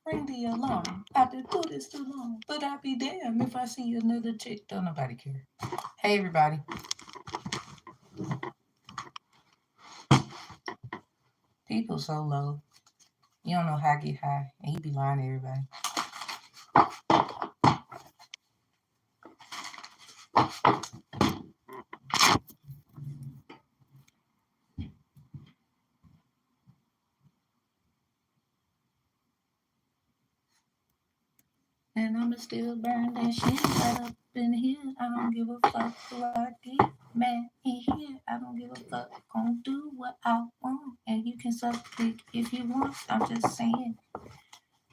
Ring the alarm. I've been doing this too long, but I'll be damned if I see another chick. Don't nobody care. Hey, everybody. People so low. You don't know how to get high, and you be lying to everybody. And I'ma still burn that shit right up in here. I don't give a fuck who I get mad in here. I don't give a fuck. Gonna do what I want. And you can suck dick if you want. I'm just saying,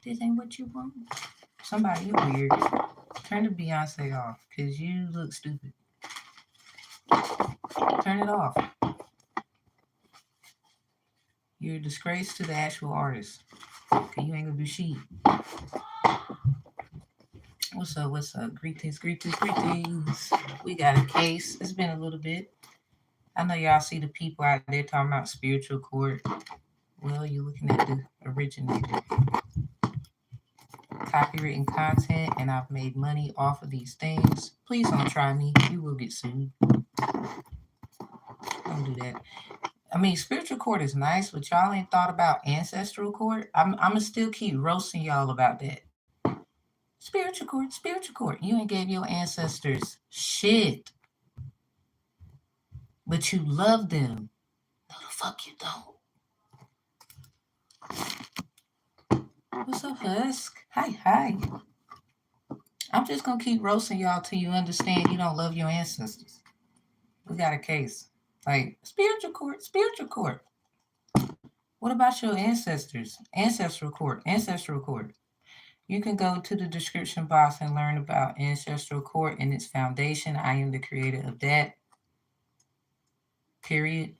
this ain't what you want. Somebody, you weird. Turn the Beyonce off, because you look stupid. Turn it off. You're a disgrace to the actual artist. Okay, you ain't gonna do shit. What's up? What's up? Greetings, greetings, greetings. We got a case. It's been a little bit. I know y'all see the people out there talking about spiritual court. Well, you're looking at the originator. Copywritten content, and I've made money off of these things. Please don't try me. You will get sued. Don't do that. I mean, spiritual court is nice, but y'all ain't thought about ancestral court. I'm going to still keep roasting y'all about that. Spiritual court, spiritual court. You ain't gave your ancestors shit. But you love them. No, the fuck you don't. What's up, Husk? Hi. I'm just going to keep roasting y'all till you understand you don't love your ancestors. We got a case. Like, spiritual court, spiritual court. What about your ancestors? Ancestral court. You can go to the description box and learn about Ancestral Court and its foundation. I am the creator of that. Period.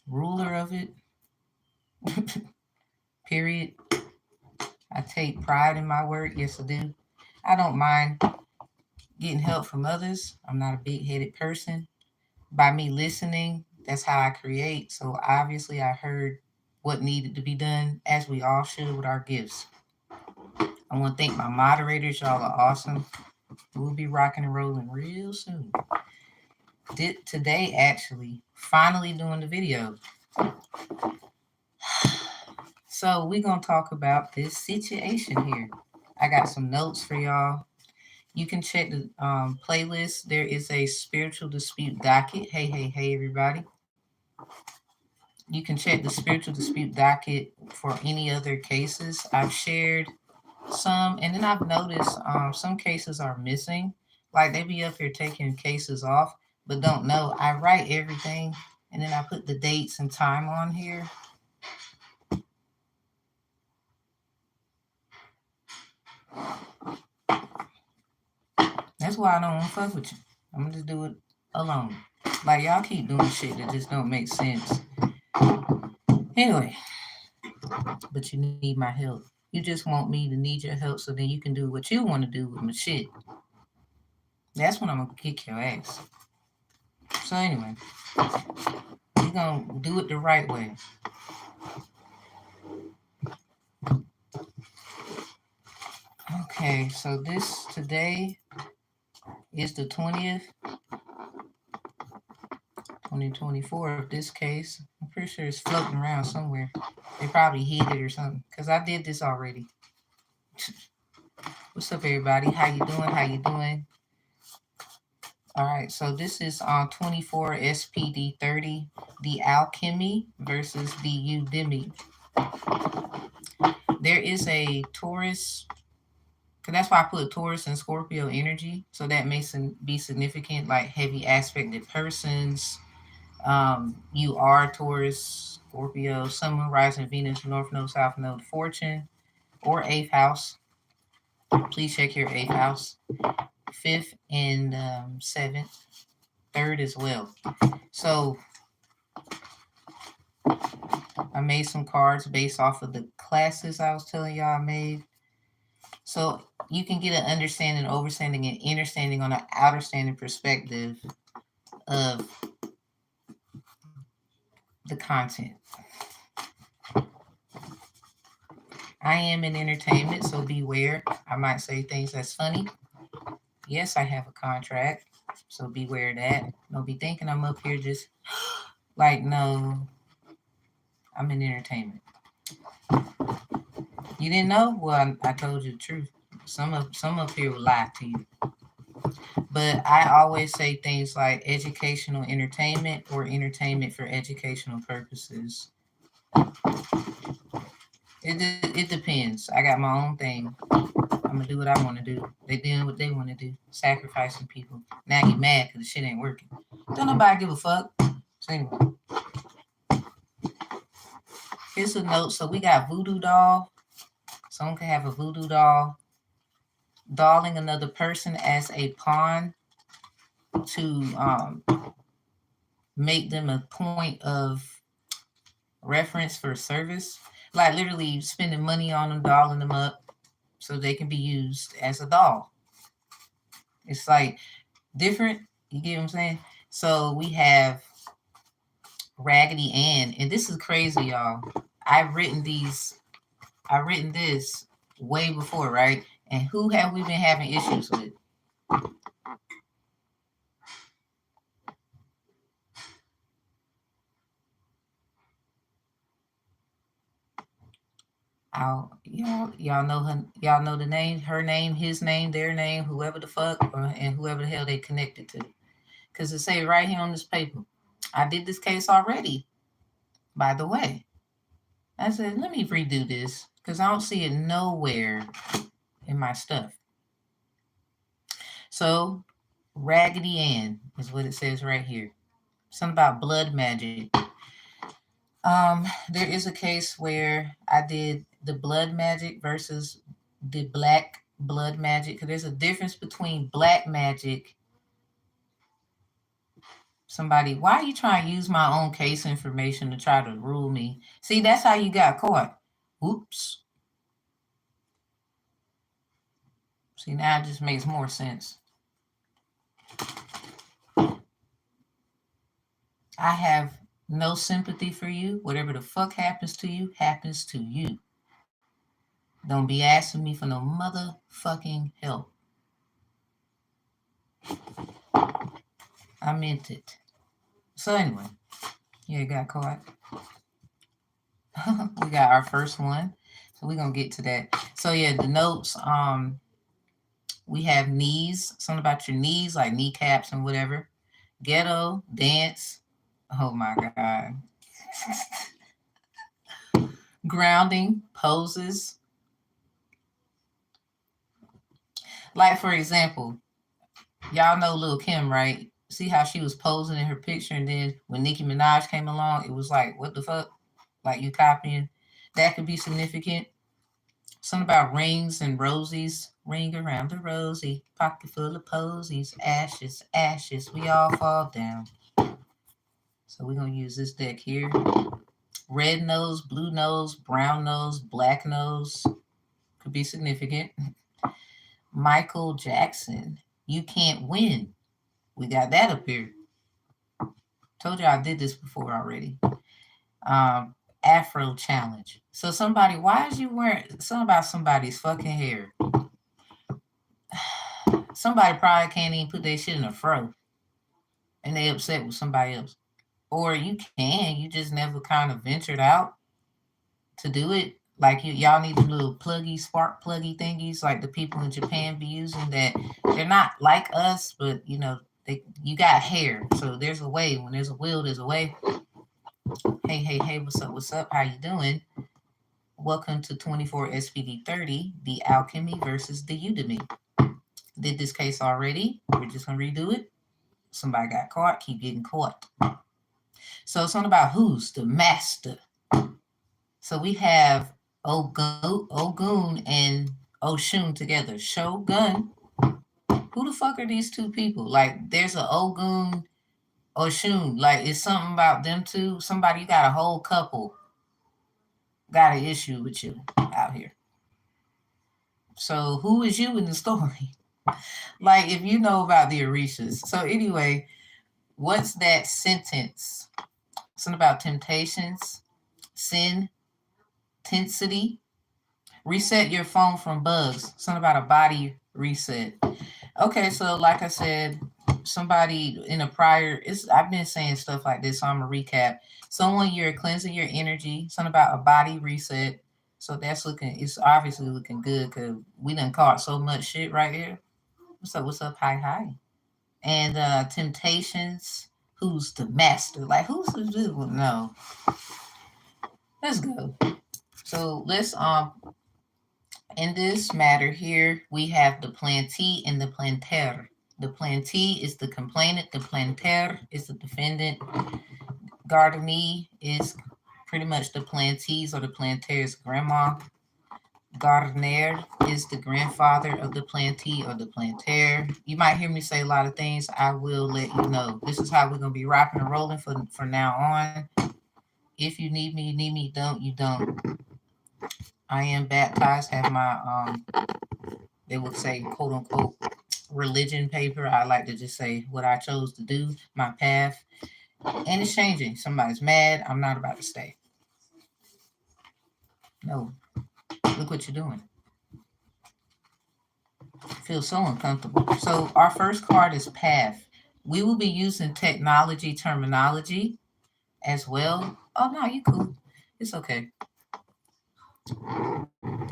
Ruler of it. Period. I take pride in my work. Yes, I do. I don't mind getting help from others. I'm not a big-headed person. By me listening, that's how I create. So obviously I heard what needed to be done, as we all should with our gifts. I want to thank my moderators. Y'all are awesome. We'll be rocking and rolling real soon. Today, actually, finally doing the video. So we're going to talk about this situation here. I got some notes for y'all. You can check the playlist. There is a spiritual dispute docket. Hey, everybody. You can check the spiritual dispute docket for any other cases. I've shared some, and then I've noticed some cases are missing. Like they be up here taking cases off, but don't know. I write everything, and then I put the dates and time on here. That's why I don't want to fuck with you. I'm gonna just do it alone. Like y'all keep doing shit that just don't make sense. Anyway, but you need my help. You just want me to need your help so then you can do what you want to do with my shit. That's when I'm gonna kick your ass. So anyway, we're gonna do it the right way. Okay, so today is the 20th, 2024 of this case. I'm pretty sure it's floating around somewhere. They probably hid it or something, because I did this already. What's up, everybody? How you doing? All right, so this is on 24SPD30, the alchemy versus the U-demy. There is a Taurus, because that's why I put Taurus and Scorpio energy, so that may be significant, like heavy aspected persons. You are Taurus, Scorpio, Sun, Moon, Rising, Venus, North Node, South Node, Fortune, or 8th house. Please check your 8th house. 5th and 7th, 3rd as well. So I made some cards based off of the classes I was telling y'all I made. So you can get an understanding, overstanding, and understanding on an outer standing perspective of the content. I am in entertainment, so beware. I might say things that's funny. Yes, I have a contract, so beware of that. Don't be thinking I'm up here just like, no, I'm in entertainment. You didn't know? Well, I told you the truth. Some up here will lie to you. But I always say things like educational entertainment or entertainment for educational purposes. It depends. I got my own thing. I'm gonna do what I want to do. They doing what they want to do, sacrificing people. Now you mad because the shit ain't working. Don't nobody give a fuck. So anyway, here's a note. So we got voodoo doll. Someone can have a voodoo doll. Dolling another person as a pawn to make them a point of reference for service. Like literally spending money on them, dolling them up so they can be used as a doll. It's like different. You get what I'm saying? So we have Raggedy Ann, and this is crazy, y'all. I've written this way before, right? And who have we been having issues with? Y'all know her. Y'all know the name, her name, his name, their name, whoever the fuck, and whoever the hell they connected to. Because it say right here on this paper, I did this case already. By the way, I said let me redo this because I don't see it nowhere in my stuff. So Raggedy Ann is what it says right here. Something about blood magic. There is a case where I did the blood magic versus the black blood magic because there's a difference between black magic. Somebody, why are you trying to use my own case information to try to rule me? See, that's how you got caught. Oops. See, now it just makes more sense. I have no sympathy for you. Whatever the fuck happens to you, happens to you. Don't be asking me for no motherfucking help. I meant it. So anyway, yeah, got caught. We got our first one. So we're gonna get to that. So yeah, the notes, we have knees, something about your knees, like kneecaps and whatever. Ghetto, dance. Oh my God. Grounding, poses. Like for example, y'all know Lil Kim, right? See how she was posing in her picture, and then when Nicki Minaj came along, it was like, what the fuck? Like you copying? That could be significant. Something about rings and rosies. Ring around the rosy, pocket full of posies. Ashes, ashes, we all fall down. So we're going to use this deck here. Red nose, blue nose, brown nose, black nose. Could be significant. Michael Jackson, you can't win. We got that up here. Told you I did this before already. Afro challenge. So somebody, why is you wearing something about somebody's fucking hair? Somebody probably can't even put their shit in a fro, and they upset with somebody else. Or you can, you just never kind of ventured out to do it. Like y'all need the little pluggy, spark pluggy thingies like the people in Japan be using that they're not like us, but you know, you got hair. So there's a way. When there's a will, there's a way. Hey, hey, hey, what's up? What's up? How you doing? Welcome to 24SPD30, the alchemy versus the Udemy. Did this case already. We're just going to redo it. Somebody got caught. Keep getting caught. So it's something about who's the master. So we have Ogun and Oshun together. Shogun. Who the fuck are these two people? Like, there's a Ogun, Oshun. Like, it's something about them two. Somebody, you got a whole couple got an issue with you out here. So who is you in the story? Like, if you know about the Orishas. So anyway, what's that sentence? Something about temptations, sin, intensity, Reset your phone from bugs. Something about a body reset. Okay, so like I said, somebody in a prior, I've been saying stuff like this, so I'm gonna recap. Someone, you're cleansing your energy. Something about a body reset. So that's looking. It's obviously looking good because we done caught so much shit right here. What's up? What's up? Hi, hi. And temptations. Who's the master? Like who's the dude? No. Let's go. So let's in this matter here, we have the plantee and the planter. The plantee is the complainant, the planter is the defendant. Gardenie is pretty much the plantee's or the planter's grandma. Gardener is the grandfather of the plantee or the planter. You might hear me say a lot of things. I will let you know. This is how we're going to be rocking and rolling for now on. If you need me, you need me. Don't, you don't. I am baptized, have my, they would say, quote unquote, religion paper. I like to just say what I chose to do, my path. And it's changing. Somebody's mad. I'm not about to stay. No. Look what you're doing. Feel so uncomfortable. So our first card is path. We will be using technology terminology as well. Oh no, you cool. It's okay.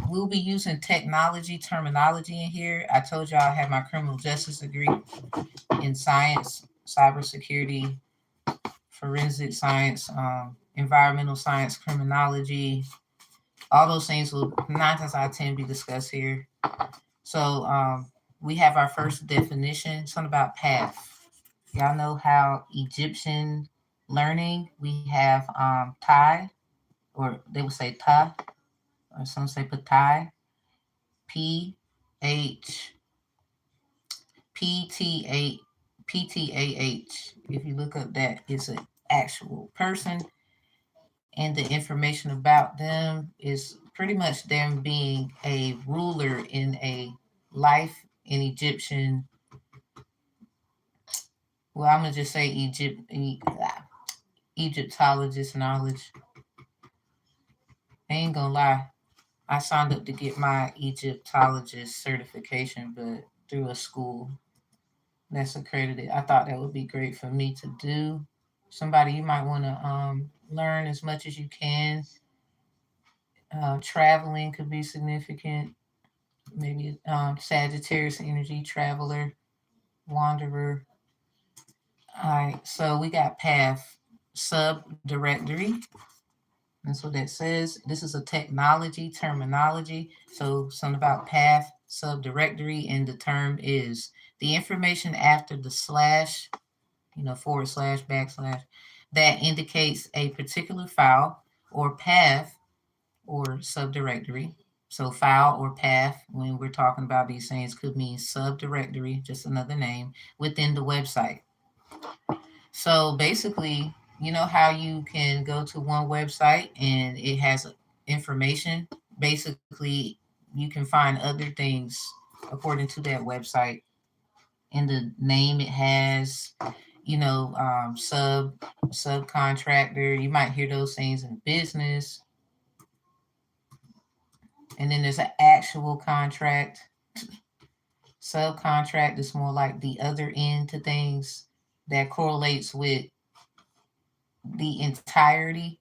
We'll be using technology terminology in here. I told y'all I have my criminal justice degree in science, cybersecurity, forensic science, environmental science, criminology. All those things will 9 times out of 10 be discussed here. So we have our first definition, something about path. Y'all know how Egyptian learning, we have Thai, or they would say Ta, or some say Patai, P-H, P-T-A, P-T-A-H. If you look up that, it's an actual person, and the information about them is pretty much them being a ruler in a life in Egyptian. Well, I'm gonna just say Egyptologist knowledge. I ain't gonna lie, I signed up to get my Egyptologist certification, but through a school that's accredited. I thought that would be great for me to do. Somebody you might want to learn as much as you can. Traveling could be significant. Maybe Sagittarius energy, traveler, wanderer. All right, so we got path, subdirectory. That's what that says. This is a technology terminology. So something about path, subdirectory, and the term is the information after the slash, forward slash, backslash, that indicates a particular file or path or subdirectory. So file or path, when we're talking about these things, could mean subdirectory, just another name, within the website. So basically, you know how you can go to one website and it has information? Basically, you can find other things according to that website. In the name it has, subcontractor. You might hear those things in business. And then there's an actual contract. Subcontract is more like the other end to things that correlates with the entirety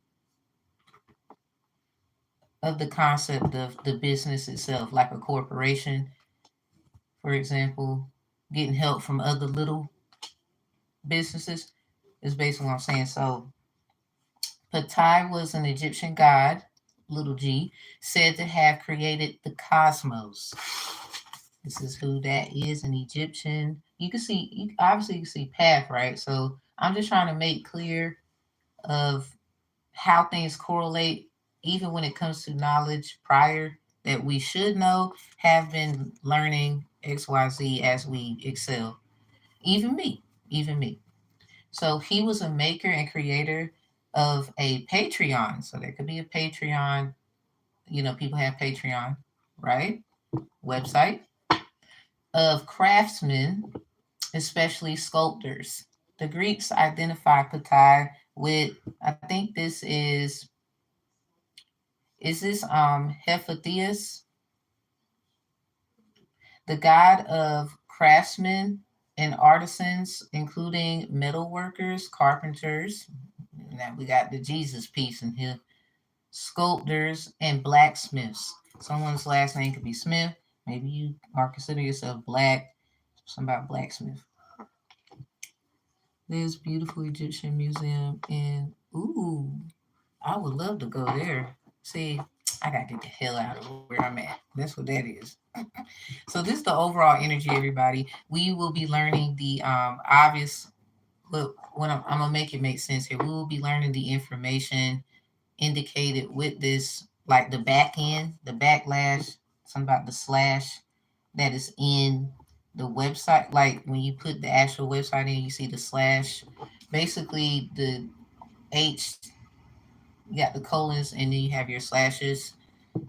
of the concept of the business itself, like a corporation, for example, getting help from other little businesses is basically what I'm saying. So, Patai was an Egyptian god, little g, said to have created the cosmos. This is who that is in Egyptian. You can see, obviously, you can see path, right? So, I'm just trying to make clear of how things correlate, even when it comes to knowledge prior that we should know, have been learning XYZ as we excel. Even me, even me. So he was a maker and creator of a Patreon. So there could be a Patreon, people have Patreon, right? Website of craftsmen, especially sculptors. The Greeks identify Patai with, I think this is Is this Hephaestus, the god of craftsmen and artisans, including metal workers, carpenters. Now we got the Jesus piece in here. Sculptors and blacksmiths. Someone's last name could be Smith. Maybe you are consider yourself black. Something about blacksmith. This beautiful Egyptian museum in ooh, I would love to go there. See, I gotta get the hell out of where I'm at. That's what that is. So this is the overall energy, everybody. We will be learning the obvious. Look, when I'm gonna make it make sense here, we will be learning the information indicated with this, like the back end, the backlash, something about the slash that is in the website. Like when you put the actual website in, you see the slash. Basically, the H, you got the colons, and then you have your slashes.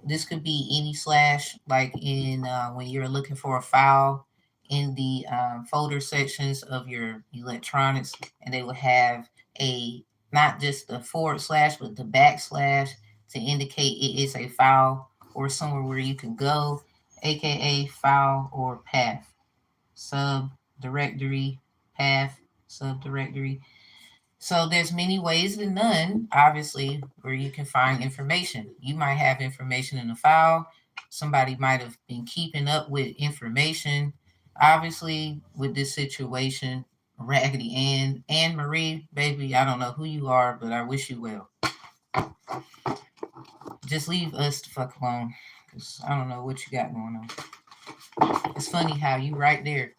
This could be any slash, like in when you're looking for a file in the folder sections of your electronics, and they will have a not just the forward slash, but the backslash to indicate it is a file or somewhere where you can go, aka file or path, sub directory, path, subdirectory. So there's many ways than none, obviously, where you can find information. You might have information in a file. Somebody might have been keeping up with information. Obviously, with this situation, Raggedy Ann Marie, baby, I don't know who you are, but I wish you well. Just leave us the fuck alone, because I don't know what you got going on. It's funny how you right there.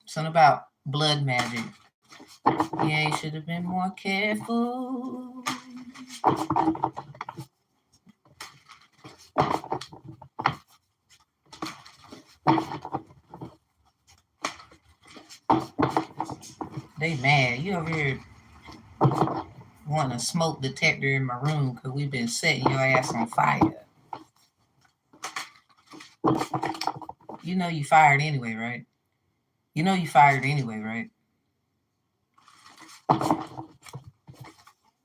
Something about blood magic. Yeah, you should have been more careful. They mad. You over here wanting a smoke detector in my room because we've been setting your ass on fire. You know you fired anyway, right? You know you fired anyway, right?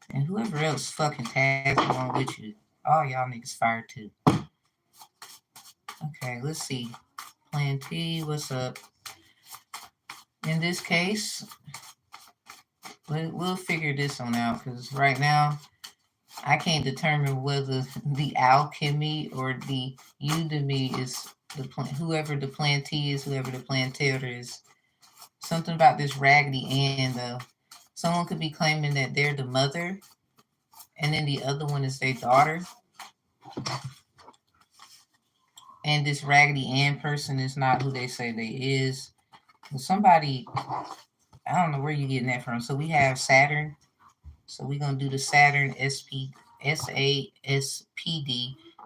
And whoever else fucking tags along with you, all y'all niggas fired too. Okay, let's see. Plan T, what's up? In this case, we'll figure this one out because right now I can't determine whether the alchemy or the Udemy is the plan. Whoever the plantee is, whoever the planter is. Something about this Raggedy Ann though. Someone could be claiming that they're the mother, and then the other one is their daughter. And this Raggedy Ann person is not who they say they is. Somebody, I don't know where you're getting that from. So we have Saturn. So we're gonna do the Saturn SASPD.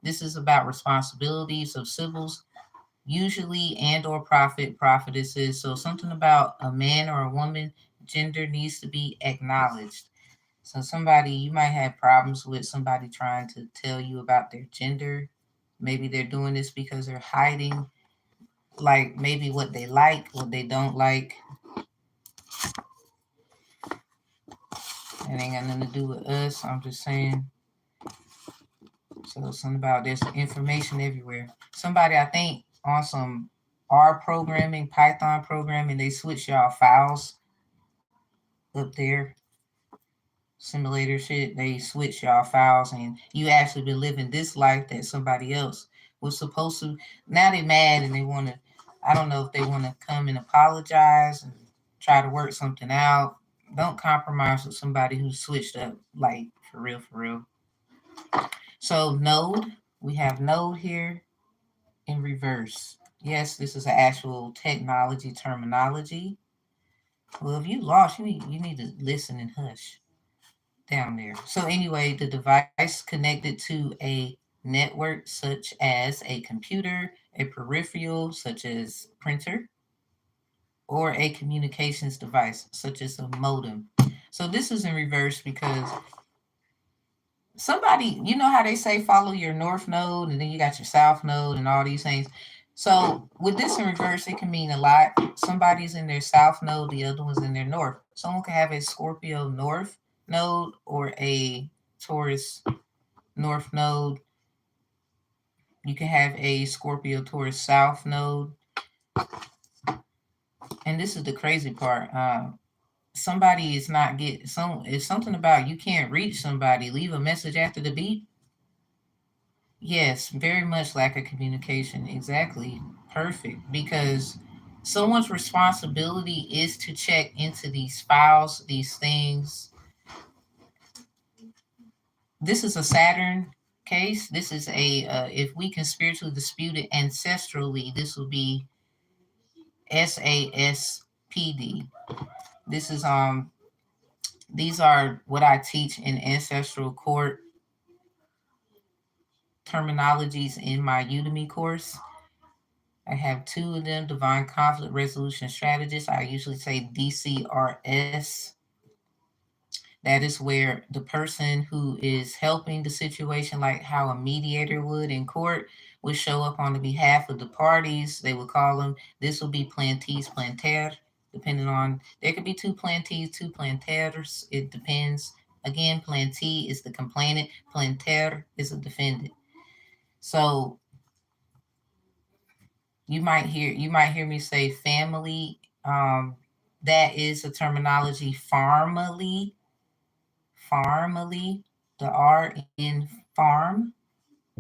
This is about responsibilities of civils, usually and or prophetesses. So something about a man or a woman, gender needs to be acknowledged. So somebody, you might have problems with somebody trying to tell you about their gender. Maybe they're doing this because they're hiding, like maybe what they like, what they don't like. It ain't got nothing to do with us. I'm just saying. So something about there's information everywhere. Somebody, I think, on some R programming, Python programming, they switch y'all files up there. Simulator shit, they switch y'all files, and you actually been living this life that somebody else was supposed to. Now they mad and they want to. I don't know if they want to come and apologize and try to work something out. Don't compromise with somebody who switched up, like for real, for real. So node, we have node here in reverse. Yes, this is an actual technology terminology. Well, if you lost, you need to listen and hush down there. So anyway, the device connected to a network such as a computer, a peripheral such as printer, or a communications device such as a modem. So this is in reverse because somebody, you know how they say follow your north node and then you got your south node and all these things. So with this in reverse, it can mean a lot. Somebody's in their south node, the other one's in their north. Someone could have a Scorpio north node or a Taurus north node. You can have a Scorpio Taurus south node. And this is the crazy part. Somebody is not get some. It's something about you can't reach somebody. Leave a message after the beep. Yes, very much lack of communication. Exactly. Perfect. Because someone's responsibility is to check into these files, these things. This is a Saturn case. This is a, if we can spiritually dispute it ancestrally, this will be SASPD. This is, these are what I teach in ancestral court terminologies in my Udemy course. I have two of them, Divine Conflict Resolution Strategist. I usually say DCRS. That is where the person who is helping the situation, like how a mediator would in court, would show up on the behalf of the parties. They would call them, this will be plantees, planter, depending on, there could be two plantees, two planters. It depends. Again, plantee is the complainant, planter is a defendant. So you might hear me say family. That is a terminology. Farmily, the R in farm.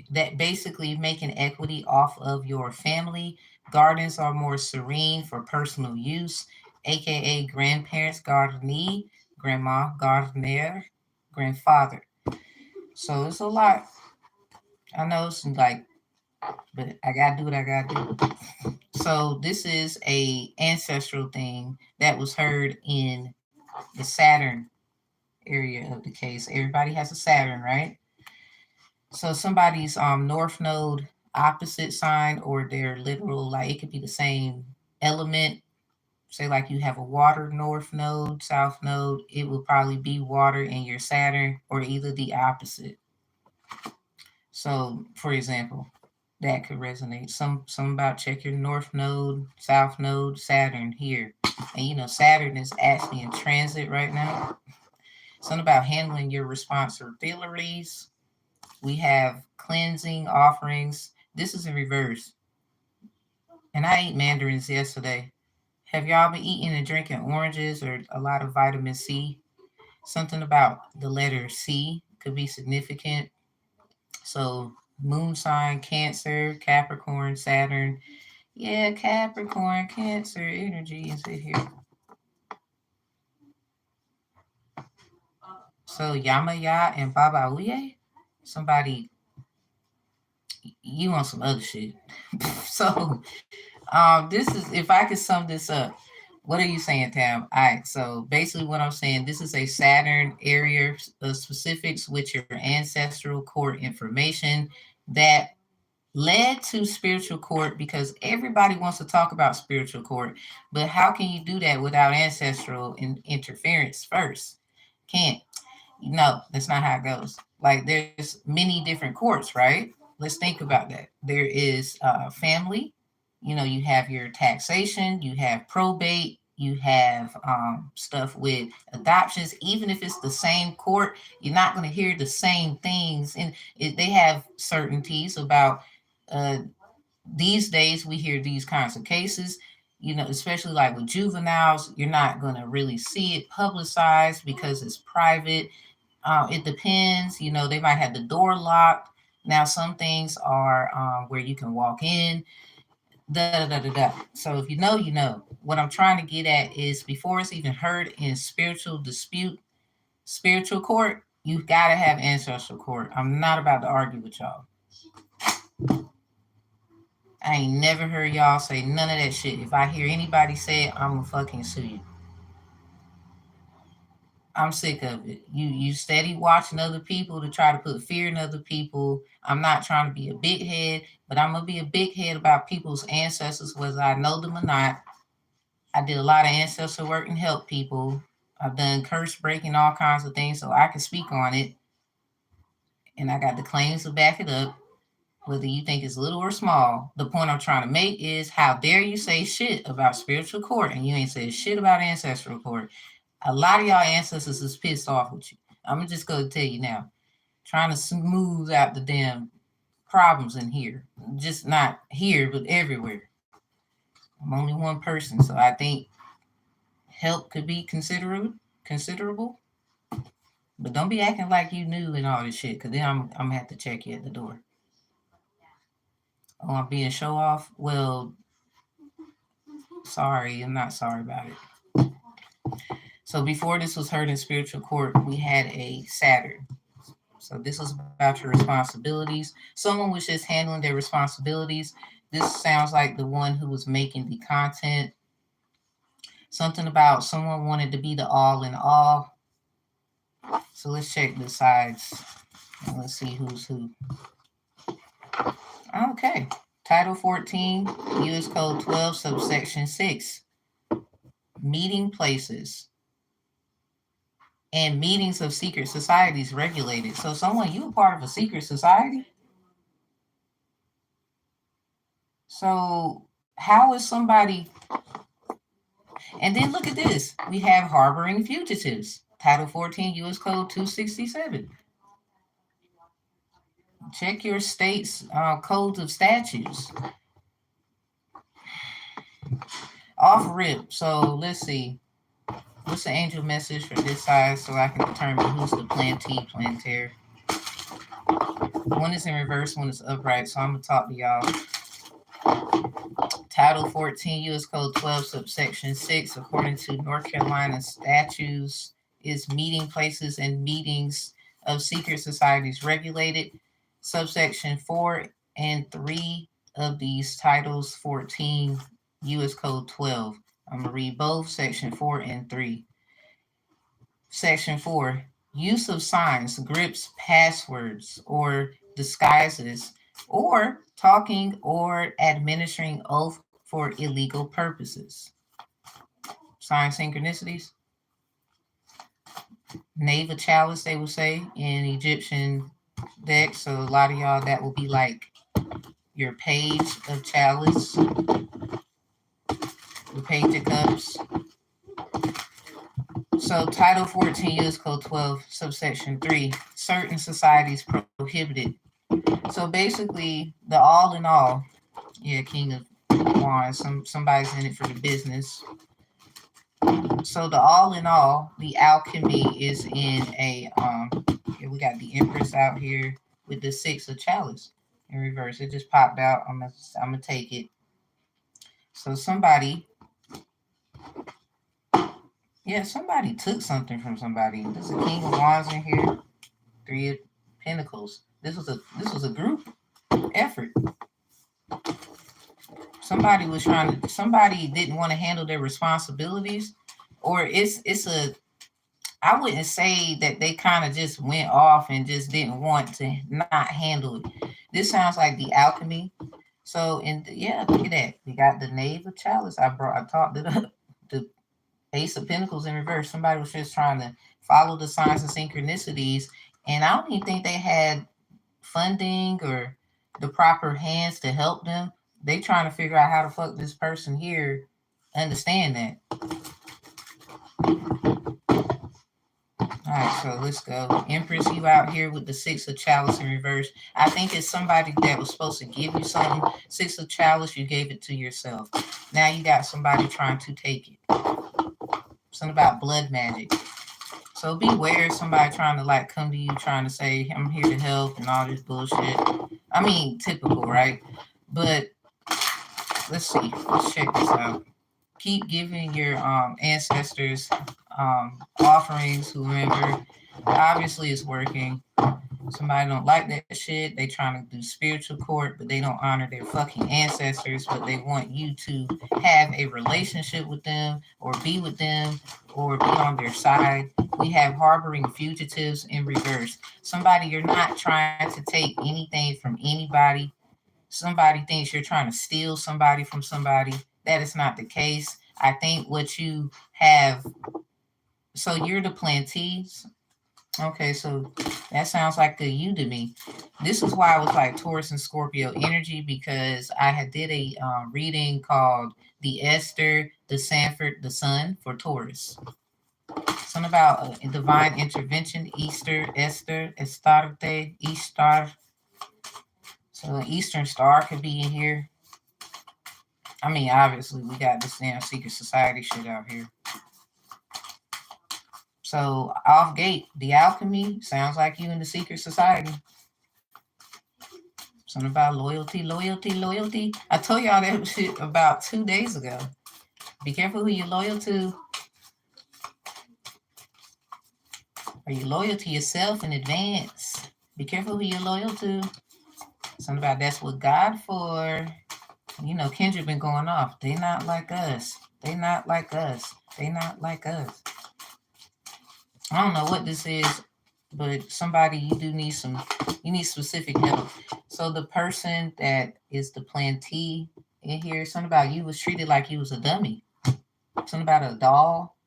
That basically making equity off of your family. Gardens are more serene for personal use, aka grandparents, gardener, grandma, gardener, grandfather. So it's a lot. I know it's like, but I gotta do what I gotta do. So this is a ancestral thing that was heard in the Saturn area of the case. Everybody has a Saturn, right? So somebody's north node opposite sign, or their literal, like it could be the same element. Say like you have a water north node, south node, it will probably be water in your Saturn, or either the opposite. So for example, that could resonate. Some about check your north node, south node, Saturn here. And you know, Saturn is actually in transit right now. Something about handling your responsibilities. We have cleansing offerings. This is in reverse. And I ate mandarins yesterday. Have y'all been eating and drinking oranges or a lot of vitamin C? Something about the letter C could be significant. So moon sign, Cancer, Capricorn, Saturn. Yeah, Capricorn, Cancer energy is it here. So Yamaya and Baba Uye, somebody, you want some other shit. So this is, if I could sum this up, what are you saying, Tam? All right, so basically what I'm saying, this is a Saturn area of specifics with your ancestral court information that led to spiritual court, because everybody wants to talk about spiritual court, but how can you do that without ancestral interference first? Can't. No, that's not how it goes. Like there's many different courts, right? Let's think about that. There is family. You know, you have your taxation, you have probate, you have stuff with adoptions. Even if it's the same court, you're not going to hear the same things. And they have certainties about uh, these days we hear these kinds of cases, you know, especially like with juveniles, you're not going to really see it publicized because it's private. It depends, you know, they might have the door locked. Now, some things are where you can walk in, da da da da da. So if you know, you know. What I'm trying to get at is before it's even heard in spiritual dispute, spiritual court, you've got to have ancestral court. I'm not about to argue with y'all. I ain't never heard y'all say none of that shit. If I hear anybody say it, I'm gonna fucking sue you. I'm sick of it. You steady watching other people to try to put fear in other people. I'm not trying to be a big head, but I'm gonna be a big head about people's ancestors, whether I know them or not. I did a lot of ancestral work and help people. I've done curse breaking, all kinds of things, so I can speak on it. And I got the claims to back it up, whether you think it's little or small. The point I'm trying to make is, how dare you say shit about spiritual court and you ain't said shit about ancestral court. A lot of y'all ancestors is pissed off with you. I'm just going to tell you now. Trying to smooth out the damn problems in here. Just not here, but everywhere. I'm only one person, so I think help could be considerable. But don't be acting like you knew and all this shit, because then I'm going to have to check you at the door. Oh, I'm being show off? Well, sorry. I'm not sorry about it. So before this was heard in spiritual court, we had a Saturn. So this was about your responsibilities. Someone was just handling their responsibilities. This sounds like the one who was making the content. Something about someone wanted to be the all in all. So let's check the sides and let's see who's who. Okay. Title 14, U.S. Code 12, subsection 6. Meeting places and meetings of secret societies regulated. So someone, you a part of a secret society? So how is somebody... And then look at this. We have harboring fugitives. Title 14, U.S. Code 267. Check your state's codes of statutes. Off rip. So let's see. What's the angel message for this side so I can determine who's the plantee, planter? One is in reverse, one is upright. So I'm going to talk to y'all. Title 14, U.S. Code 12, subsection 6, according to North Carolina statutes, is meeting places and meetings of secret societies regulated. Subsection 4 and 3 of these titles 14, U.S. Code 12. I'm going to read both section 4 and 3. Section 4, use of signs, grips, passwords, or disguises, or talking or administering oath for illegal purposes. Sign synchronicities. Knave of chalice, they will say in Egyptian deck. So a lot of y'all, that will be like your page of chalice, the page of cups. So Title 14, U.S. Code 12, subsection 3, certain societies prohibited. So basically, the all in all, yeah, King of Wands, somebody's in it for the business. So the all in all, the alchemy is in a, here we got the Empress out here with the 6 of chalice in reverse. It just popped out. I'm gonna take it. So somebody took something from somebody. There's a King of Wands in here, 3 of Pentacles. This was a group effort. Somebody didn't want to handle their responsibilities, or I wouldn't say that they kind of just went off and just didn't want to not handle it. This sounds like the alchemy. So, yeah, look at that. We got the Knave of Chalice. I talked it up. The Ace of Pentacles in reverse. Somebody was just trying to follow the signs and synchronicities, and I don't even think they had funding or the proper hands to help them. They trying to figure out how to fuck this person here understand that. All right, so let's go. Empress, you out here with the 6 of chalice in reverse. I think it's somebody that was supposed to give you something. 6 of chalice, you gave it to yourself. Now you got somebody trying to take it. Something about blood magic. So beware of somebody trying to like come to you trying to say, I'm here to help and all this bullshit. I mean, typical, right? But let's see. Let's check this out. Keep giving your ancestors offerings. Remember, obviously it's working. Somebody don't like that shit. They trying to do spiritual court, but they don't honor their fucking ancestors. But they want you to have a relationship with them, or be with them, or be on their side. We have harboring fugitives in reverse. Somebody, you're not trying to take anything from anybody. Somebody thinks you're trying to steal somebody from somebody. That is not the case. I think what you have, so you're the plantees. Okay, so that sounds like a U-demy. This is why I was like Taurus and Scorpio energy, because I did a reading called the Esther, the Sanford, the Sun for Taurus. Something about divine intervention, Easter, Esther, Estarte, Eastar. So an Eastern star could be in here. I mean, obviously, we got this damn secret society shit out here. So off gate, the alchemy sounds like you in the secret society. Something about loyalty, loyalty, loyalty. I told y'all that shit about 2 days ago. Be careful who you're loyal to. Are you loyal to yourself in advance? Be careful who you're loyal to. Something about that's what God for. You know, Kendra been going off. They not like us. They not like us. They not like us. I don't know what this is, but somebody you do need you need specific help. So the person that is the plantee in here, something about you was treated like you was a dummy. Something about a doll,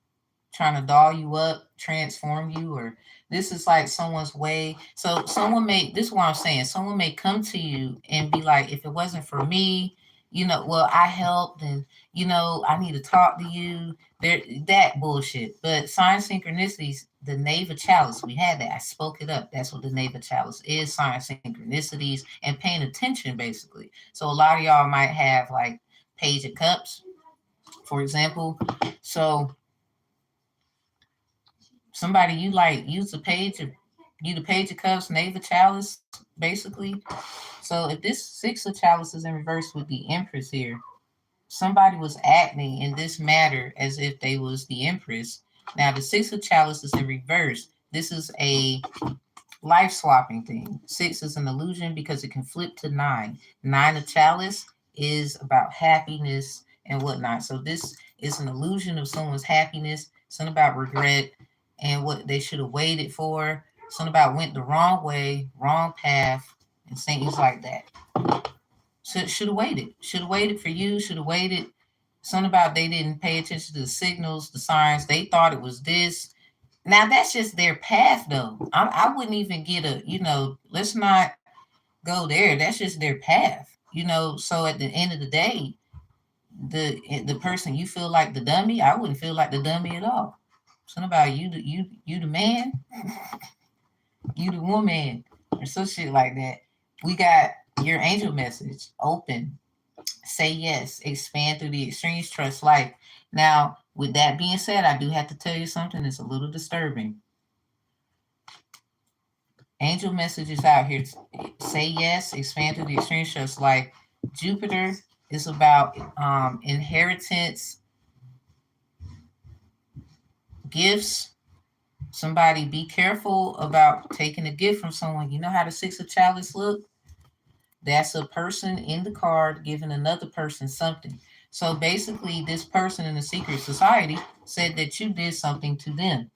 trying to doll you up, transform you, or this is like someone's way. So someone may, this is what I'm saying, someone may come to you and be like, if it wasn't for me, you know, well, I helped and, you know, I need to talk to you. There, that bullshit. But sign synchronicities, the Knave of Chalice, we had that. I spoke it up. That's what the Knave of Chalice is, sign synchronicities and paying attention, basically. So a lot of y'all might have like Page of Cups, for example. So somebody you like use the Page of Cups, Knave of Chalice, basically. So if this Six of Chalice is in reverse with the Empress here, somebody was acting in this matter as if they was the Empress. Now the Six of Chalice is in reverse. This is a life swapping thing. Six is an illusion because it can flip to nine. Nine of Chalice is about happiness and whatnot. So this is an illusion of someone's happiness, something about regret and what they should have waited for, something about went the wrong way, wrong path, and things like that. Should have waited. Should have waited for you. Should have waited. Something about they didn't pay attention to the signals, the signs. They thought it was this. Now that's just their path, though. I wouldn't even get a, you know, let's not go there. That's just their path, you know. So at the end of the day, the person you feel like the dummy, I wouldn't feel like the dummy at all. Something about you the man, you the woman, or some shit like that. We got your angel message, open, say yes, expand through the extremes, trust life. Now, with that being said, I do have to tell you something that's a little disturbing. Angel messages out here, say yes, expand through the extremes, trust life. Jupiter is about inheritance, gifts. Somebody be careful about taking a gift from someone. You know how the Six of Chalice look? That's a person in the card giving another person something. So basically, this person in the secret society said that you did something to them.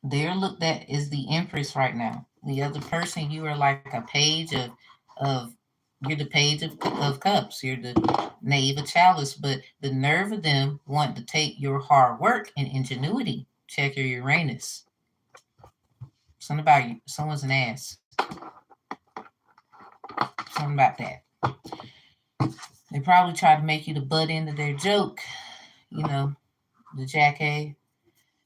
They're looked at as the Empress right now. The other person, you are like a page of you're the Page of Cups. You're the Knave of Chalice. But the nerve of them want to take your hard work and ingenuity. Check your Uranus. Something about you. Someone's an ass. Something about that. They probably try to make you the butt end of their joke, you know, the jackass.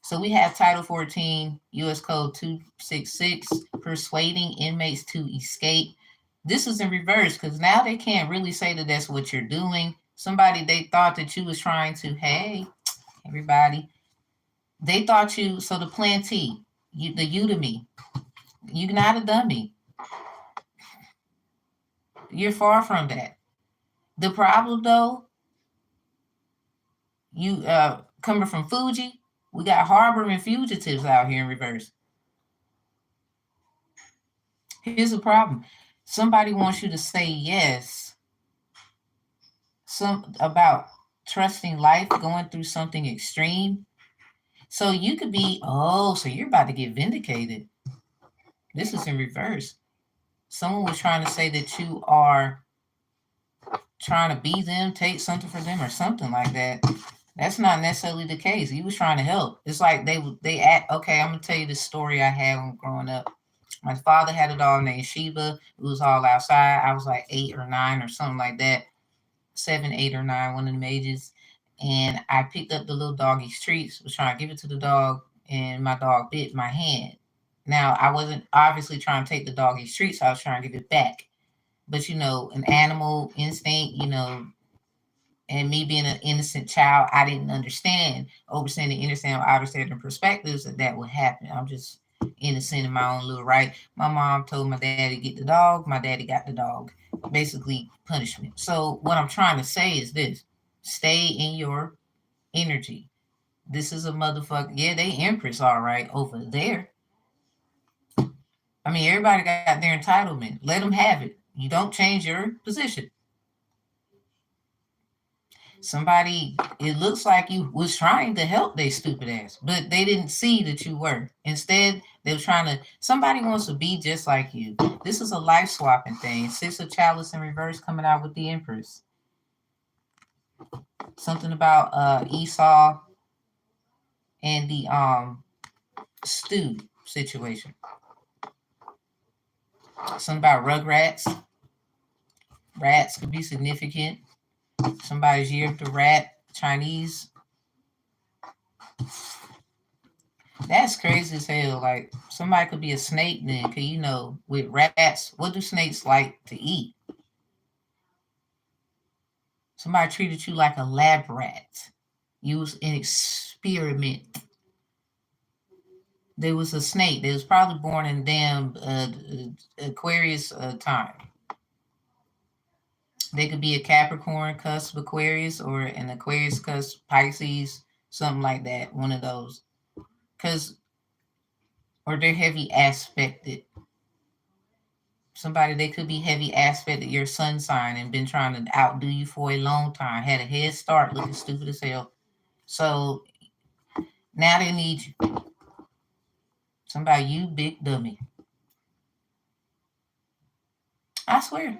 So we have Title 14, U.S. Code 266, persuading inmates to escape. This is in reverse because now they can't really say that that's what you're doing. Somebody, they thought that you was trying to, hey, everybody. They thought you, so the plantee, the udemy, you're not a dummy. You're far from that. The problem, though, you coming from Fugi, we got harboring fugitives out here in reverse. Here's the problem. Somebody wants you to say yes. Some about trusting life, going through something extreme. So you could be, oh, so you're about to get vindicated. This is in reverse. Someone was trying to say that you are trying to be them, take something for them, or something like that. That's not necessarily the case. He was trying to help. It's like they act. Okay, I'm gonna tell you the story I had when growing up. My father had a dog named Sheba. It was all outside. I was like 8 or 9 or something like that. 7, 8, or 9, one of the ages. and I picked up the little doggy's treats, was trying to give it to the dog, and my dog bit my hand. Now, I wasn't obviously trying to take the doggy's treats, I was trying to give it back. But, an animal instinct, and me being an innocent child, I didn't understand, overstanding, understand, understanding perspectives that would happen. I'm just innocent in my own little right. My mom told my daddy to get the dog. My daddy got the dog. Basically, punishment. So what I'm trying to say is this: stay in your energy. This is a motherfucker. Yeah, they Empress, all right, over there. I mean, everybody got their entitlement. Let them have it. You don't change your position. Somebody, it looks like you was trying to help they stupid ass, but they didn't see that you were. Instead, they were trying to, somebody wants to be just like you. This is a life swapping thing. Six of Chalice in reverse coming out with the Empress. Something about Esau and the stew situation. Something about Rugrats. Rats could be significant. Somebody's year of the rat. Chinese. That's crazy as hell. Like, somebody could be a snake then, because, with rats, what do snakes like to eat? Somebody treated you like a lab rat. You was an experiment. There was a snake. They was probably born in damn Aquarius time. They could be a Capricorn cusp Aquarius or an Aquarius cusp Pisces, something like that. One of those. Or they're heavy aspected. Somebody, they could be heavy aspected your sun sign and been trying to outdo you for a long time. Had a head start, looking stupid as hell. So now they need you. Somebody, you big dummy. I swear.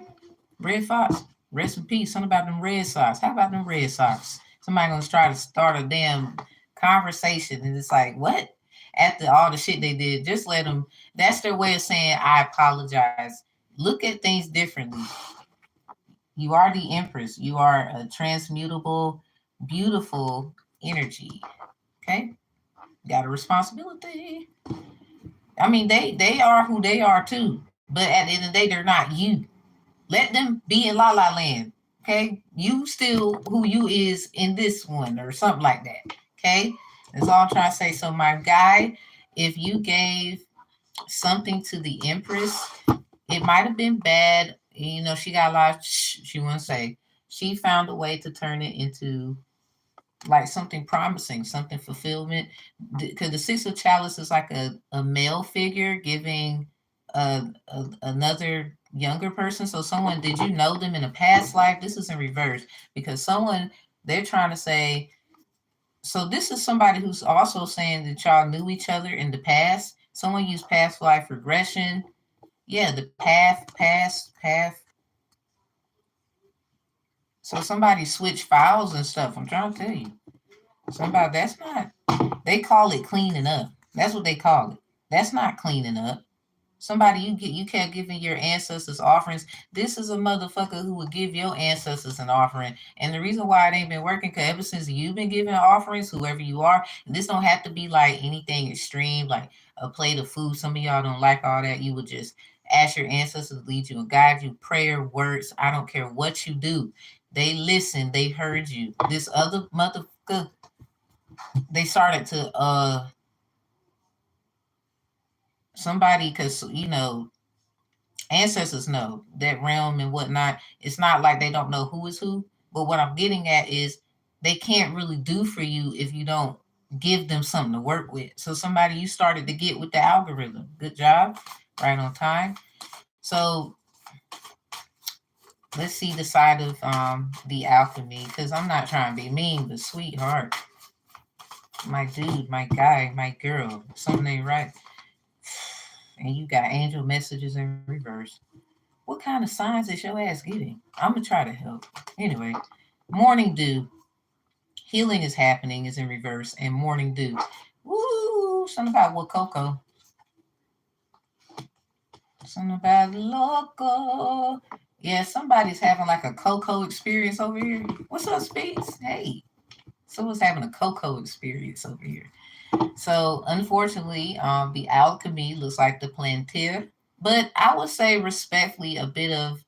Red Fox. Rest in peace. Something about them Red Sox. How about them Red Sox? Somebody gonna try to start a damn conversation and it's like, what? After all the shit they did, just let them. That's their way of saying, I apologize. Look at things differently. You are the Empress. You are a transmutable, beautiful energy. Okay? Got a responsibility. I mean, they are who they are too. But at the end of the day, they're not you. Let them be in La La Land. Okay? You still who you is in this one or something like that. Okay? That's all I'm trying to say. So my guy, if you gave something to the Empress, it might have been bad. She got a lot of she wouldn't say. She found a way to turn it into like something promising, something fulfillment. Because the Six of Chalice is like a male figure giving another younger person. So someone, did you know them in a past life? This is in reverse because someone, they're trying to say, so this is somebody who's also saying that y'all knew each other in the past. Someone used past life regression. Yeah, the path. So somebody switched files and stuff. I'm trying to tell you. Somebody, that's not, they call it cleaning up. That's what they call it. That's not cleaning up. Somebody, you kept giving your ancestors offerings. This is a motherfucker who would give your ancestors an offering. And the reason why it ain't been working, because ever since you've been giving offerings, whoever you are, and this don't have to be like anything extreme, like a plate of food. Some of y'all don't like all that. You would just ask your ancestors to lead you and guide you, prayer, words. I don't care what you do. They listen, they heard you. This other motherfucker, they started to somebody, because ancestors know that realm and whatnot. It's not like they don't know who is who, but what I'm getting at is they can't really do for you if you don't give them something to work with. So somebody, you started to get with the algorithm. Good job. Right on time. So let's see the side of the alchemy, because I'm not trying to be mean, but sweetheart, my dude, my guy, my girl, something ain't right. And you got angel messages in reverse. What kind of signs is your ass getting? I'm gonna try to help. Anyway, morning dew. Healing is happening is in reverse, and morning dew. Woo! Something about what cocoa. Something about loco. Yeah, somebody's having like a cocoa experience over here. What's up, Speeds? Hey. someone's having a cocoa experience over here. So unfortunately, the alchemy looks like the planter, but I would say respectfully a bit of.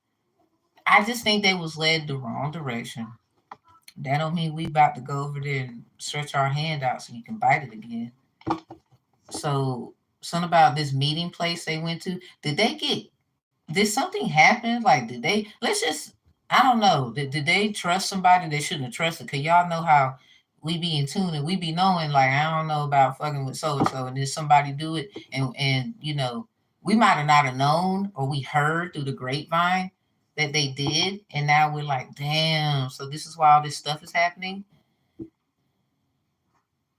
I just think they was led the wrong direction. That don't mean we about to go over there and stretch our hand out so you can bite it again. So something about this meeting place they went to. Did something happen? Like did they let's just I don't know. Did they trust somebody they shouldn't have trusted? Cause y'all know how we be in tune and we be knowing like I don't know about fucking with so and so and then somebody do it and we might have not have known or we heard through the grapevine that they did and now we're like damn so this is why all this stuff is happening.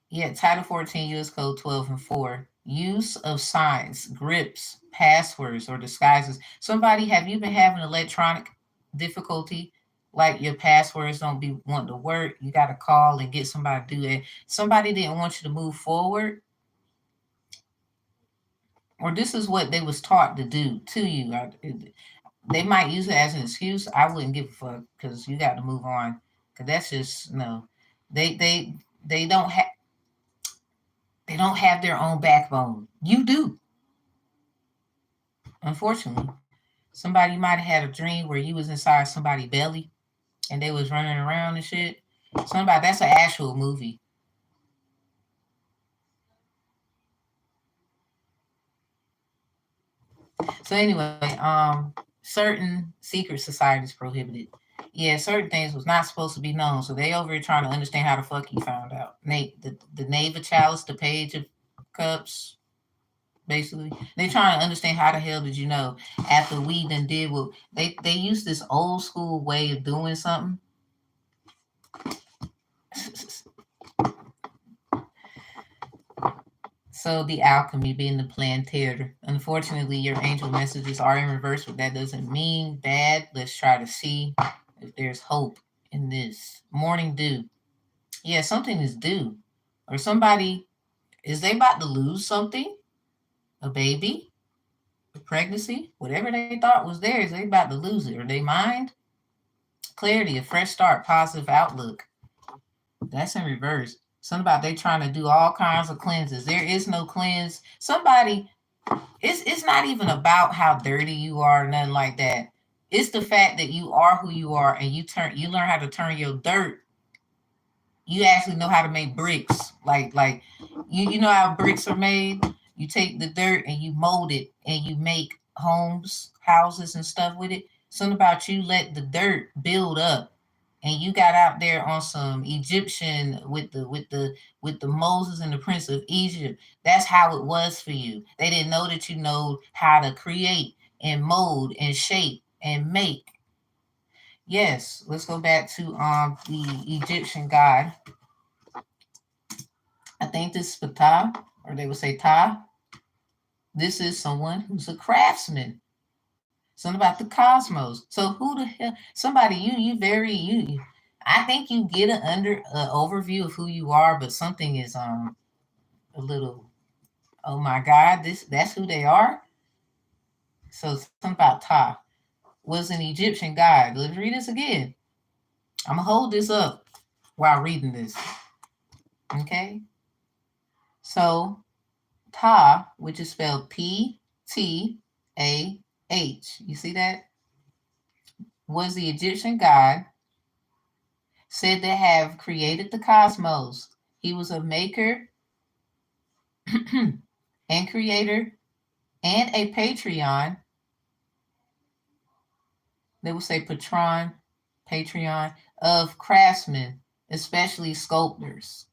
Yeah, Title 14 U.S. Code 12 and 4. Use of signs, grips, passwords, or disguises. Somebody, have you been having electronic difficulty? Like your passwords don't be wanting to work. You got to call and get somebody to do it. Somebody didn't want you to move forward. Or this is what they was taught to do to you. They might use it as an excuse. I wouldn't give a fuck because you got to move on. Because that's just, no. They don't have they don't have their own backbone. You do. Unfortunately. Somebody might have had a dream where you was inside somebody's belly and they was running around and shit. Somebody that's an actual movie. So anyway, certain secret societies prohibited. Yeah, certain things was not supposed to be known. So they over here trying to understand how the fuck he found out. Nate, the Knave of Chalice, the Page of Cups, basically. They trying to understand how the hell did you know after we done did what they used this old school way of doing something. So the alchemy being the planter. Unfortunately, your angel messages are in reverse, but that doesn't mean bad. Let's try to see if there's hope in this. Morning dew. Yeah, something is due. Or somebody, is they about to lose something? A baby? A pregnancy? Whatever they thought was theirs, they about to lose it. Or they mind? Clarity, a fresh start, positive outlook. That's in reverse. Something about they trying to do all kinds of cleanses. There is no cleanse. Somebody, it's not even about how dirty you are, nothing like that. It's the fact that you are who you are and you learn how to turn your dirt. You actually know how to make bricks. Like you know how bricks are made? You take the dirt and you mold it and you make homes, houses and stuff with it. Something about you let the dirt build up and you got out there on some Egyptian with the Moses and the Prince of Egypt. That's how it was for you. They didn't know that you know how to create and mold and shape and make. Yes, let's go back to the Egyptian god. I think this is Ptah, or they would say Ta. This is someone who's a craftsman. Something about the cosmos. So who the hell? Somebody you very you. I think you get an overview of who you are, but something is a little. Oh my God, that's who they are. So something about Ta was an Egyptian god. Let's read this again. I'm gonna hold this up while reading this. Okay. So Ta, which is spelled Ptah. You see that? Was the Egyptian god said to have created the cosmos. He was a maker and creator and a patron. They would say patron of craftsmen, especially sculptors.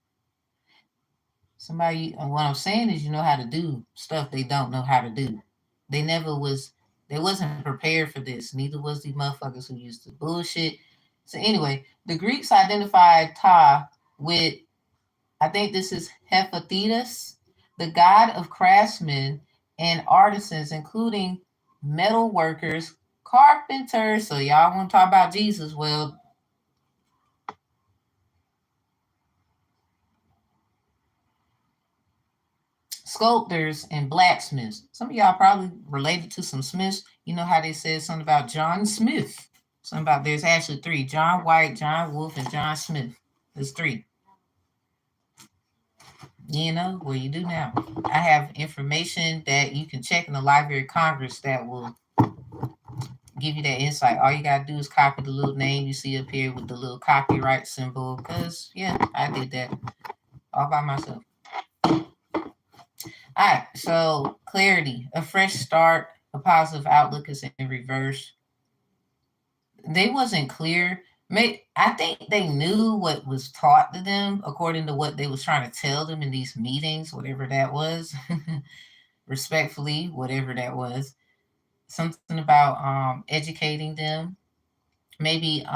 Somebody, what I'm saying is, you know how to do stuff they don't know how to do. They never was, they wasn't prepared for this. Neither was the motherfuckers who used to bullshit. So anyway, the Greeks identified Ta with, I think this is Hephaestus, the god of craftsmen and artisans, including metal workers, carpenters. So y'all want to talk about Jesus? Well, sculptors and blacksmiths. Some of y'all probably related to some Smiths. You know how they said something about John Smith. Something about there's actually three: John White, John Wolfe, and John Smith. There's three. You know, well, you do now. I have information that you can check in the Library of Congress that will give you that insight. All you got to do is copy the little name you see up here with the little copyright symbol. Because, yeah, I did that all by myself. All right, so clarity, a fresh start, a positive outlook is in reverse. They wasn't clear. I think they knew what was taught to them according to what they was trying to tell them in these meetings, whatever that was. Respectfully, whatever that was. Something about educating them. Maybe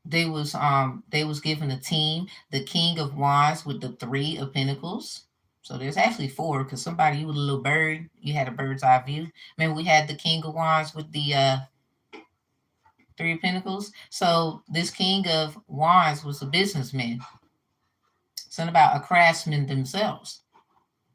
they was given a team, the King of Wands with the Three of Pentacles. So there's actually four because somebody, you were a little bird, you had a bird's eye view. Remember we had the King of Wands with the Three of Pentacles. So this King of Wands was a businessman. Something about a craftsman themselves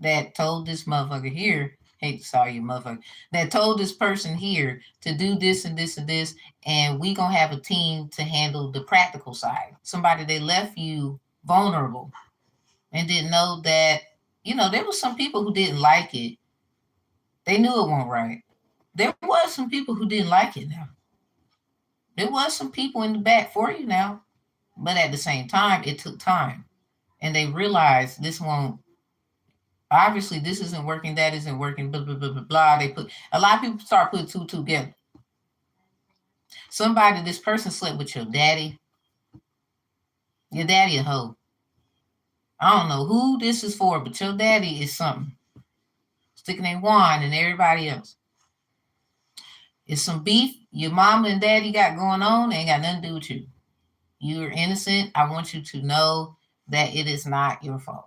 that told this motherfucker here, hey, sorry, you motherfucker, that told this person here to do this and this and this, and we gonna have a team to handle the practical side. Somebody they left you vulnerable and didn't know that, you know, there was some people who didn't like it. They knew it wasn't right. There was some people who didn't like it now. There was some people in the back for you now. But at the same time, it took time. And they realized this won't, obviously this isn't working, that isn't working, blah, blah, blah, blah, blah. They put, a lot of people start putting two together. Somebody, this person slept with your daddy. Your daddy a hoe. I don't know who this is for, but your daddy is something. Sticking their wand and everybody else. It's some beef your mama and daddy got going on. They ain't got nothing to do with you. You're innocent. I want you to know that it is not your fault.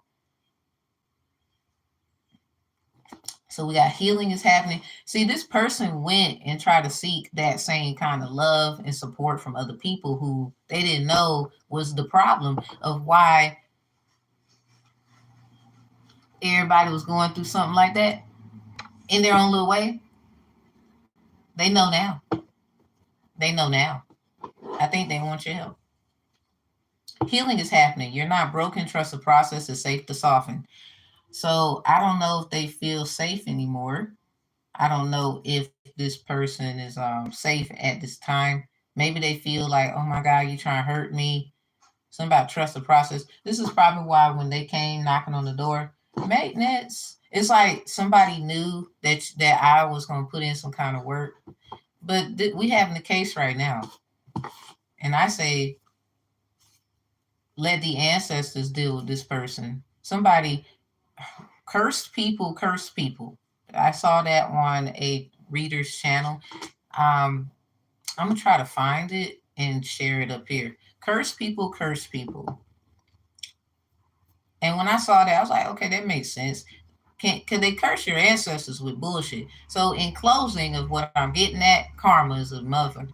So we got healing is happening. See, this person went and tried to seek that same kind of love and support from other people who they didn't know was the problem of why everybody was going through something like that in their own little way. They know now. They know now. I think they want your help. Healing is happening. You're not broken. Trust the process is safe to soften. So I don't know if they feel safe anymore. I don't know if this person is safe at this time. Maybe they feel like, oh my God, you trying to hurt me. Something about trust the process. This is probably why when they came knocking on the door, maintenance. It's like somebody knew that I was going to put in some kind of work. But we having the case right now. And I say, let the ancestors deal with this person. Somebody, cursed people curse people. I saw that on a reader's channel. I'm going to try to find it and share it up here. Curse people curse people. And when I saw that, I was like, okay, that makes sense. Can they curse your ancestors with bullshit? So in closing of what I'm getting at, karma is a mother.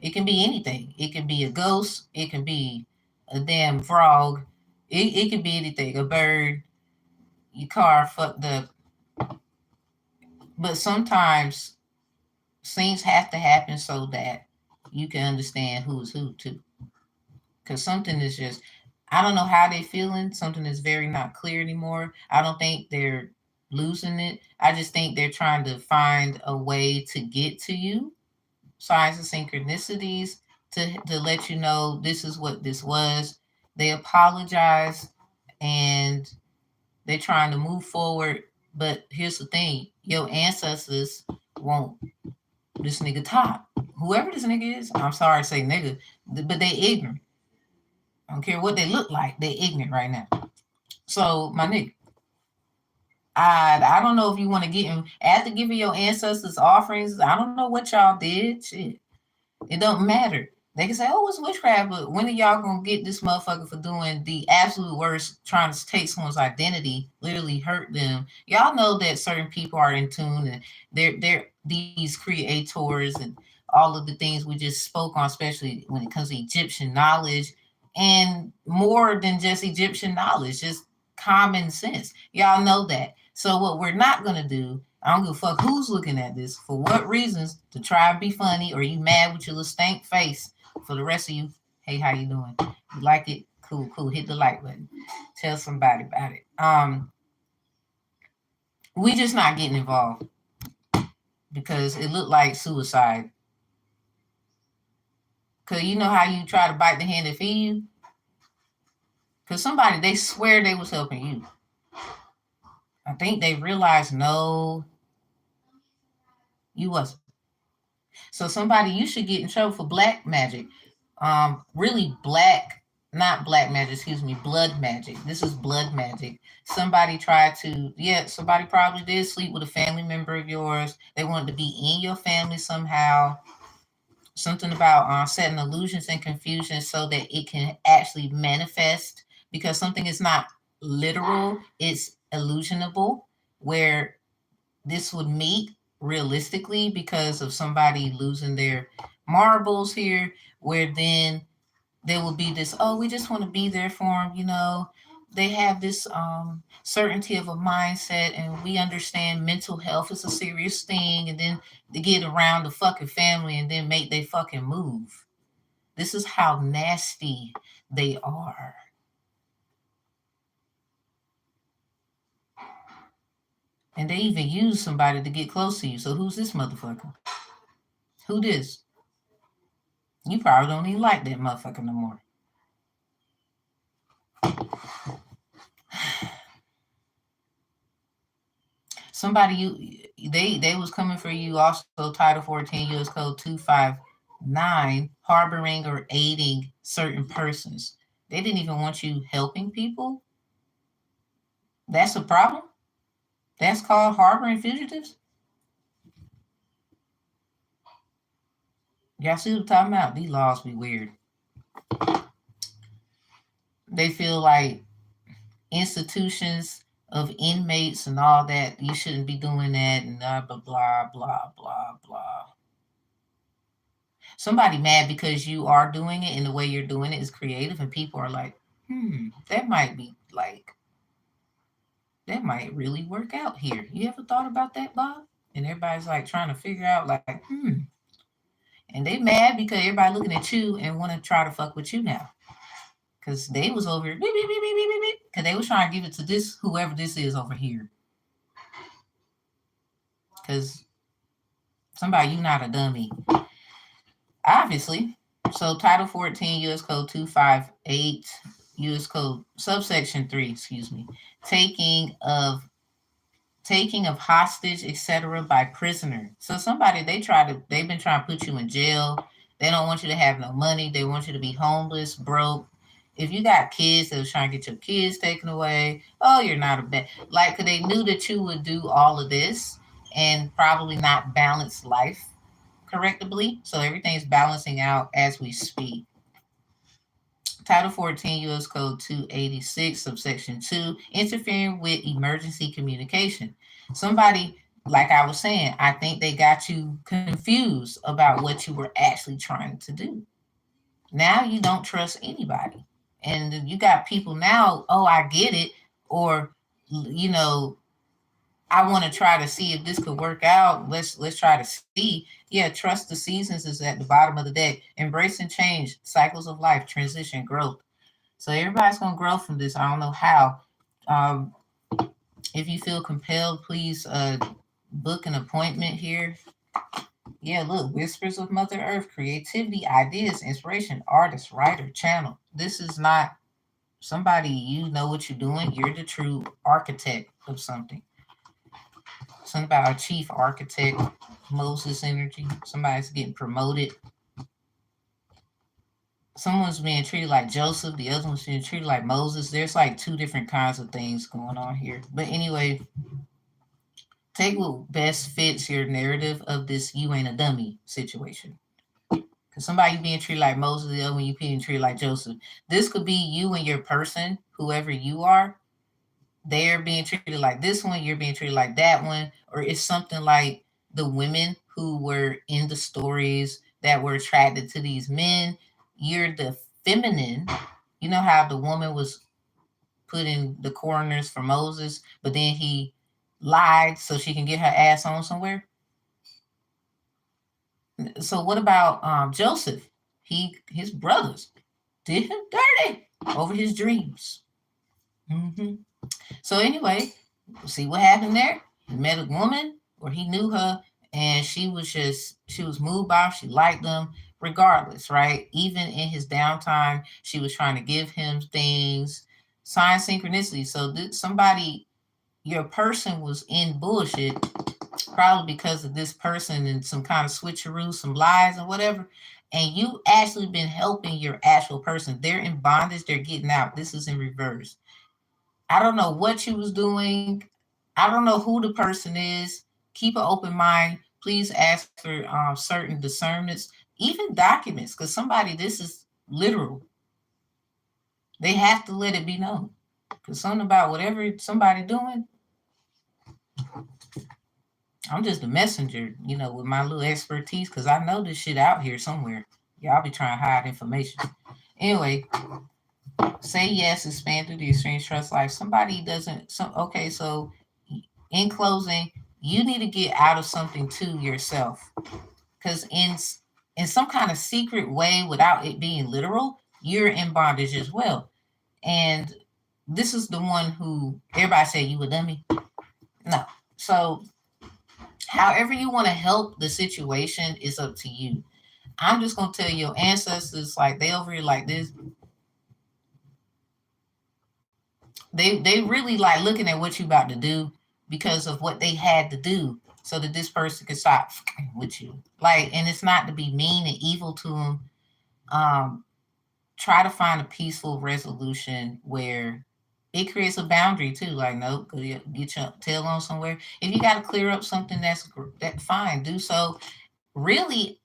It can be anything. It can be a ghost. It can be a damn frog. It can be anything. A bird. Your car fucked up. But sometimes things have to happen so that you can understand who's who too. Because something is just, I don't know how they're feeling. Something is very not clear anymore. I don't think they're losing it. I just think they're trying to find a way to get to you. Signs and synchronicities to let you know this is what this was. They apologize and they're trying to move forward. But here's the thing, your ancestors won't this nigga top. Whoever this nigga is, I'm sorry to say nigga, but they ignorant. I don't care what they look like, they ignorant right now. So my nigga, I don't know if you want to get in after giving your ancestors offerings. I don't know what y'all did. Shit. It don't matter. They can say, oh, it's witchcraft, but when are y'all gonna get this motherfucker for doing the absolute worst, trying to take someone's identity, literally hurt them? Y'all know that certain people are in tune and they're these creators and all of the things we just spoke on, especially when it comes to Egyptian knowledge and more than just Egyptian knowledge, just common sense. Y'all know that. So what we're not gonna do, I don't give a fuck who's looking at this, for what reasons, to try and be funny, or you mad with your little stank face. For the rest of you, hey, how you doing? You like it? Cool. Hit the like button. Tell somebody about it. We just not getting involved because it looked like suicide. Cause you know how you try to bite the hand that feed you? Cause somebody, they swear they was helping you. I think they realized, no, you wasn't. So somebody, you should get in trouble for black magic. Really not black magic, excuse me, blood magic. This is blood magic. Somebody tried to, somebody probably did sleep with a family member of yours. They wanted to be in your family somehow. Something about setting illusions and confusion so that it can actually manifest, because something is not literal, it's illusionable, where this would meet realistically because of somebody losing their marbles here, where then there will be this, oh, we just want to be there for them, they have this certainty of a mindset, and we understand mental health is a serious thing, and then they get around the fucking family and then make they fucking move. This is how nasty they are. And they even use somebody to get close to you. So who's this motherfucker? Who this? You probably don't even like that motherfucker no more. Somebody, they was coming for you also, Title 14 U.S. Code 259, harboring or aiding certain persons. They didn't even want you helping people. That's a problem. That's called harboring fugitives. Y'all see what I'm talking about? These laws be weird. They feel like institutions of inmates and all that, you shouldn't be doing that, and blah, blah, blah, blah, blah. Somebody mad because you are doing it and the way you're doing it is creative, and people are like, that might be like, that might really work out here. You ever thought about that, Bob? And everybody's like trying to figure out like, And they mad because everybody looking at you and want to try to fuck with you now. Because they was over here, because they was trying to give it to this, whoever this is over here. Because somebody, you not a dummy. Obviously. So Title 14, U.S. Code 258, U.S. Code subsection 3, excuse me. Taking of hostage, etc. by prisoner. So somebody, they've been trying to put you in jail. They don't want you to have no money. They want you to be homeless, broke. If you got kids, they was trying to get your kids taken away. Oh, you're not a bad, like, they knew that you would do all of this and probably not balance life correctably. So everything's balancing out as we speak. Title 14 U.S. Code 286, subsection 2, interfering with emergency communication. Somebody, like I was saying, I think they got you confused about what you were actually trying to do. Now you don't trust anybody. And you got people now, oh, I get it. Or, I want to try to see if this could work out. Let's try to see. Yeah, trust the seasons is at the bottom of the deck. Embracing change, cycles of life, transition, growth. So everybody's gonna grow from this. I don't know how. If you feel compelled, please book an appointment here. Yeah, look, Whispers of Mother Earth, creativity, ideas, inspiration, artist, writer, channel. This is not somebody, you know what you're doing. You're the true architect of something. Something about our chief architect, Moses energy. Somebody's getting promoted. Someone's being treated like Joseph. The other one's being treated like Moses. There's like two different kinds of things going on here. But anyway, take what best fits your narrative of this you ain't a dummy situation. Because somebody being treated like Moses, the other one you being treated like Joseph. This could be you and your person, whoever you are. They're being treated like this one, you're being treated like that one, or it's something like the women who were in the stories that were attracted to these men. You're the feminine. You know how the woman was put in the coroners for Moses, but then he lied so she can get her ass on somewhere. So what about Joseph? His brothers did him dirty. over his dreams. So anyway, see what happened there? He met a woman, or he knew her, and she was moved by him. She liked him regardless, right? Even in his downtime, she was trying to give him things, sign synchronicity. So somebody, your person was in bullshit, probably because of this person and some kind of switcheroo, some lies and whatever. And you actually been helping your actual person. They're in bondage. They're getting out. This is in reverse. I don't know what you was doing. I don't know who the person is. Keep an open mind. Please ask for certain discernments, even documents, because somebody, this is literal. They have to let it be known. Because something about whatever somebody doing, I'm just a messenger, with my little expertise, because I know this shit out here somewhere. Y'all be trying to hide information. Anyway, say yes, expand through the exchange trust life. Somebody doesn't, okay, so in closing, you need to get out of something to yourself. Because in some kind of secret way, without it being literal, you're in bondage as well. And this is the one who everybody say you a dummy. No. So however you want to help the situation is up to you. I'm just gonna tell your ancestors, like, they over here like this. They really like looking at what you about to do because of what they had to do so that this person could stop with you. Like, and it's not to be mean and evil to them. Try to find a peaceful resolution where it creates a boundary too. Like, nope, get your tail on somewhere. If you got to clear up something, that's fine. Do so. Really,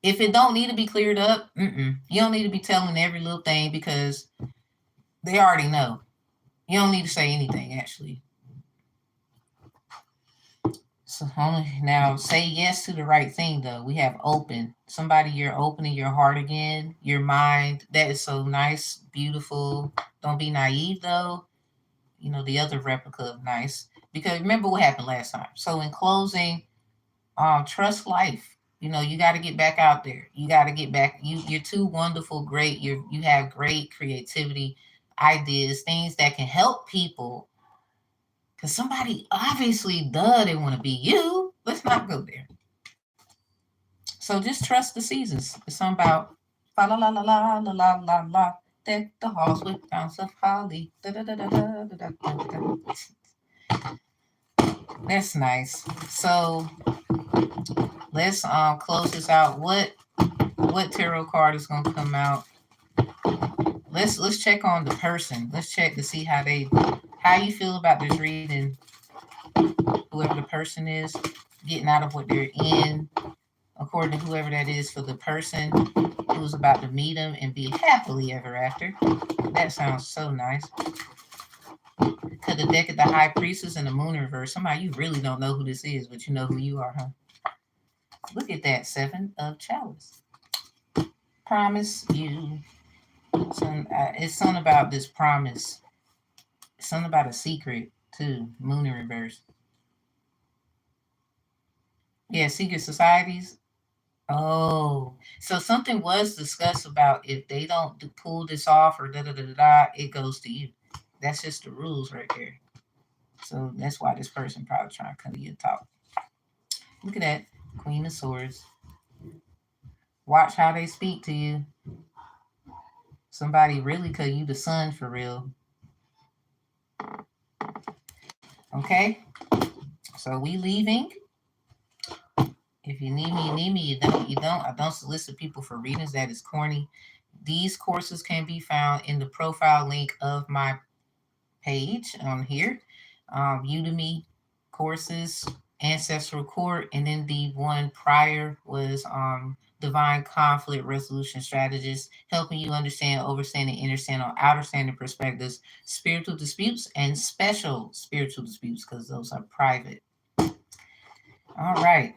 if it don't need to be cleared up, you don't need to be telling every little thing because they already know. You don't need to say anything, actually. So now say yes to the right thing, though. We have open. Somebody, you're opening your heart again, your mind. That is so nice, beautiful. Don't be naive, though. The other replica of nice. Because remember what happened last time. So in closing, trust life. You got to get back out there. You got to get back. You're too wonderful, great. You have great creativity, ideas, things that can help people. Because somebody obviously they want to be you. Let's not go there. So just trust the seasons. It's something about fa la la la la la la la la. Deck the halls with bounce of holly. Da, da, da, da, da, da, da, da. That's nice. So let's close this out. What tarot card is gonna come out? Let's check on the person. Let's check to see how you feel about this reading. Whoever the person is, getting out of what they're in, according to whoever that is, for the person who's about to meet them and be happily ever after. That sounds so nice. Because the deck of the High Priestess and the Moon reverse. Somehow you really don't know who this is, but you know who you are, huh? Look at that, Seven of Chalice. Promise you. It's something about this promise. It's something about a secret, too. Moon in reverse. Yeah, secret societies. Oh, so something was discussed about if they don't pull this off or da da da da da, it goes to you. That's just the rules right there. So that's why this person probably trying to come to you and talk. Look at that, Queen of Swords. Watch how they speak to you. Somebody really call you the sun for real. Okay, so we leaving. If you need me, you need me. You don't, you don't. I don't solicit people for readings. That is corny. These courses can be found in the profile link of my page on here. Udemy courses, Ancestral Court, and then the one prior was Divine Conflict Resolution Strategist, helping you understand, overstand, and understand on outer standing perspectives, spiritual disputes, and special spiritual disputes, because those are private. All right.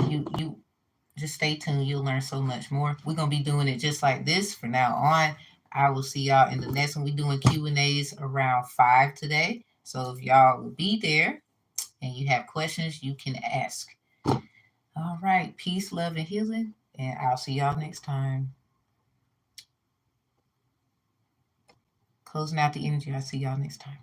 You just stay tuned. You'll learn so much more. We're going to be doing it just like this from now on. I will see y'all in the next one. We're doing Q&As around 5 today. So if y'all will be there and you have questions, you can ask. All right. Peace, love, and healing. And I'll see y'all next time. Closing out the energy. I'll see y'all next time.